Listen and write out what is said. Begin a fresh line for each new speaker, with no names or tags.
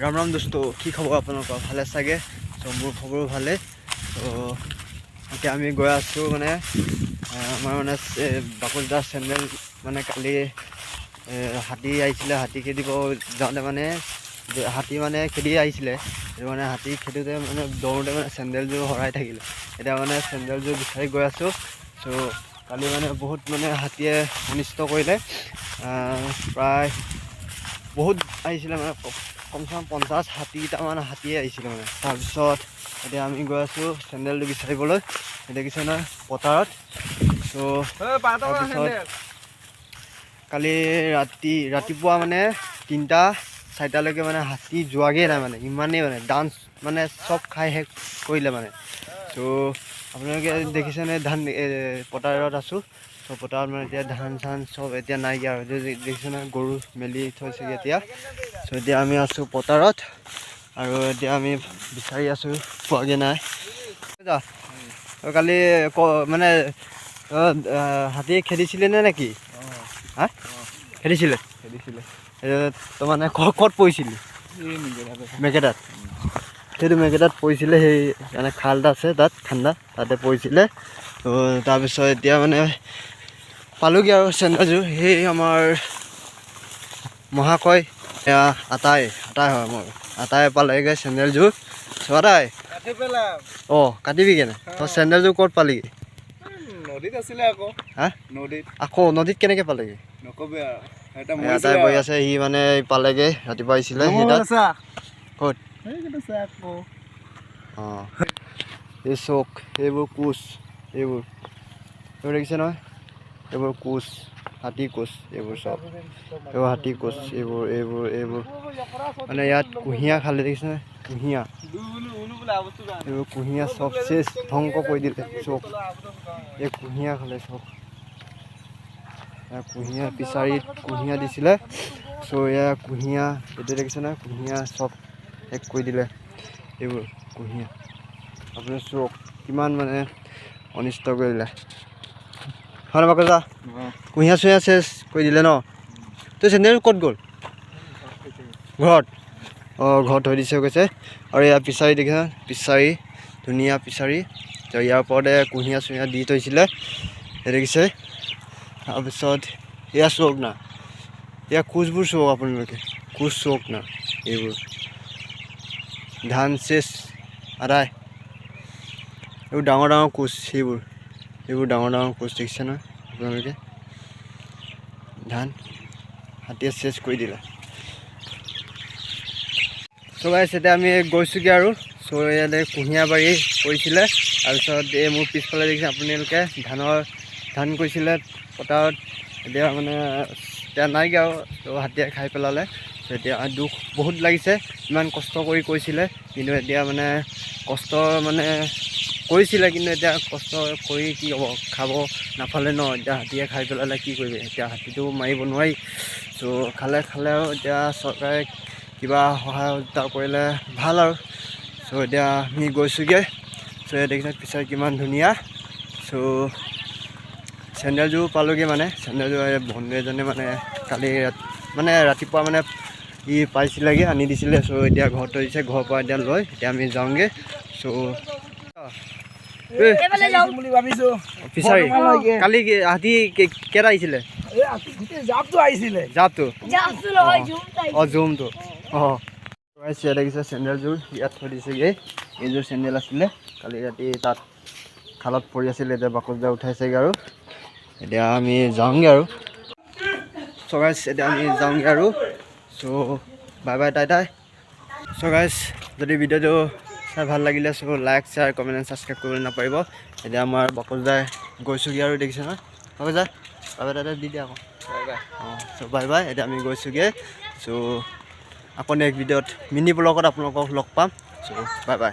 राम राम दोस्तों की खबर आपनों भाले चागे तो मोर खबर भाले तो इतना आम गई आसो माने मैं बाकुलदार चेनेल माने काली हाथी आइছিলে हाथी खेदिब जाते माने हाथी माने खेदी आइছিলে माने हाथी खेदोते माने दौड़ते माने चेनेलजोर हराई থাকিলে এতিয়া माने चेनेलजोर বিচাৰি गई आसो सो काली माने बहुत माने हाथीये अनिष्ट करिले प्राय बहुत आइছিলে माने कम से कम 50 हाथीटामान हाथीये आइছিলে माने তাৰপিছত এতিয়া আমি গৈ আছো চেন্দেলটো বিচাৰিবলৈ দেখিছে না পথাৰত সো কালি ৰাতিপুৱা মানে 3টা 4টা লৈকে মানে হাতী যোৱাগে নাই মানে ইমানেই মানে ডান্স মানে সব খাই শেষ কৰিলে মানে সো আপোনালোকে দেখিছে নে ধান পথাৰত আছো সো পথাৰত মানে এতিয়া ধান চান সব এতিয়া নাই গিয়া দেখিছে না গৰু মেলি থৈছে এতিয়া সো এতিয়া আমি আছো পথাৰত আৰু এতিয়া আমি বিচাৰি আছো পোৱাগে নাই কালি মানে হাতী খেদিছিলে নে নেকি হা খেদিছিলে তো মানে ক'ত পৰিছিলি মেকেটাত সেইটো মেকেটাত পৰিছিলে সেই মানে খাল এটা আছে তাত ঠাণ্ডা তাতে পৰিছিলে তো তাৰপিছত এতিয়া মানে পালোগৈ আৰু চেন্দেলযোৰ সেই আমাৰ মহাকয় আটাই হয় মোৰ আটাই পালেগৈ চেন্দেলযোৰ আটাই কাটিবি কেনে তই চেন্দেলযোৰ ক'ত পালিগৈ
নদীত আছিলে আকৌ
হা আকৌ নদীত কেনেকৈ পালেগৈ
নকবি
আটাই বহি আছে সি মানে পালেগৈ ৰাতিপুৱা আহিছিলে ক'ত অঁ এই চক এইবোৰ কোচ এইবোৰ দেখিছে নহয় এইবোৰ কোচ হাতী কোচ এইবোৰ চব এইবোৰ হাতী কোচ এইবোৰ মানে ইয়াত কুঁহিয়া খালে দেখিছেনে কুঁহিয়া এইবোৰ কুঁহিয়া চব চেচ ধ্বংস কৰি দিলে চব এই কুঁহিয়া খালে চব কুঁহিয়া পিছাৰিত কুঁহিয়া দিছিলে চ' এয়া কুঁহিয়া এইটো দেখিছে না কুঁহিয়া চব শেষ কৰি দিলে এইবোৰ কুঁহিয়া আপুনি চক কিমান মানে অনিষ্ট কৰিলে হয় বাকো যা কুঁহিয়া চুঁহিয়া চেচ কৰি দিলে ন তই চেন্দেল ক'ত গ'ল ঘৰত ঘৰত থৈ দিছে কৈছে আৰু ইয়াৰ পিছাৰি দেখিছা পিছাৰি ধুনীয়া পিছাৰি তো ইয়াৰ ওপৰতে কুঁহিয়া চুঁহিয়া দি থৈছিলে দেখিছে তাৰপিছত এয়া চক না এয়া কোচবোৰ চক আপোনালোকে কোচ চক না এইবোৰ ধান চেচ আদায় এইবোৰ ডাঙৰ ডাঙৰ কোচ এইবোৰ ডাঙৰ ডাঙৰ কোচ দেখিছে নহয় আপোনালোকে ধান হাতীয়ে চেচ কৰি দিলে চ' গাইছ এতিয়া আমি গৈছোঁগৈ আৰু চ' ইয়াতে কুঁহিয়া বাৰী কৰিছিলে তাৰপিছত এই মোৰ পিছফালে দেখিছে আপোনালোকে ধান কৰিছিলে পথাৰত এতিয়া মানে এতিয়া নাইগৈ আৰু ত' হাতীয়ে খাই পেলালে ত' এতিয়া দুখ বহুত লাগিছে ইমান কষ্ট কৰি কৰিছিলে কিন্তু এতিয়া মানে কষ্ট মানে কৰিছিলে কিন্তু এতিয়া কষ্ট কৰি কি হ'ব খাব নাপালে ন এতিয়া হাতীয়ে খাই পেলালে কি কৰিবি এতিয়া হাতীটো মাৰিব নোৱাৰি চ' খালে আৰু এতিয়া চৰকাৰে কিবা সহায়তা কৰিলে ভাল আৰু চ' এতিয়া আমি গৈছোঁগৈ চ' দেখিছে পিছত কিমান ধুনীয়া চ' চেন্দেলযোৰ পালোঁগৈ মানে চেন্দেলযোৰ বন্ধু এজনে মানে কালি মানে ৰাতিপুৱা মানে ই পাইছিলেগৈ আনি দিছিলে চ' এতিয়া ঘৰত থৈ দিছে ঘৰৰ পৰা এতিয়া লৈ এতিয়া আমি যাওঁগৈ চ' ফিচাৰী কালি হাতী কেইটা আহিছিলে জাপটো অঁ জুমটো অঁ ইয়াত দেখিছে চেন্দেলযোৰ ইয়াত থৈ দিছেগৈ এইযোৰ চেন্দেল আছিলে কালি ৰাতি তাত খালত পৰি আছিলে এতিয়া বাকচদাৰ উঠাইছেগৈ আৰু এতিয়া আমি যাওঁগৈ আৰু চ' গাইছ এতিয়া আমি যাওঁগৈ আৰু চ' বাই বাই টাই চ' গাইছ যদি ভিডিঅ'টো চাই ভাল লাগিলে চ' like share comment and subscribe কৰিবলৈ নাপাৰিব এতিয়া আমাৰ বাকচদাই গৈছোঁগৈ আৰু দেখিছে নহয় বাকচদা বাই বাই টাই দি দিয়া আকৌ বাই বাই অঁ চ' বাই বাই এতিয়া আমি গৈছোঁগৈ চ' আকৌ নেক্সট ভিডিঅ'ত মিনি ব্লগত আপোনালোকক লগ পাম চ' বাই বাই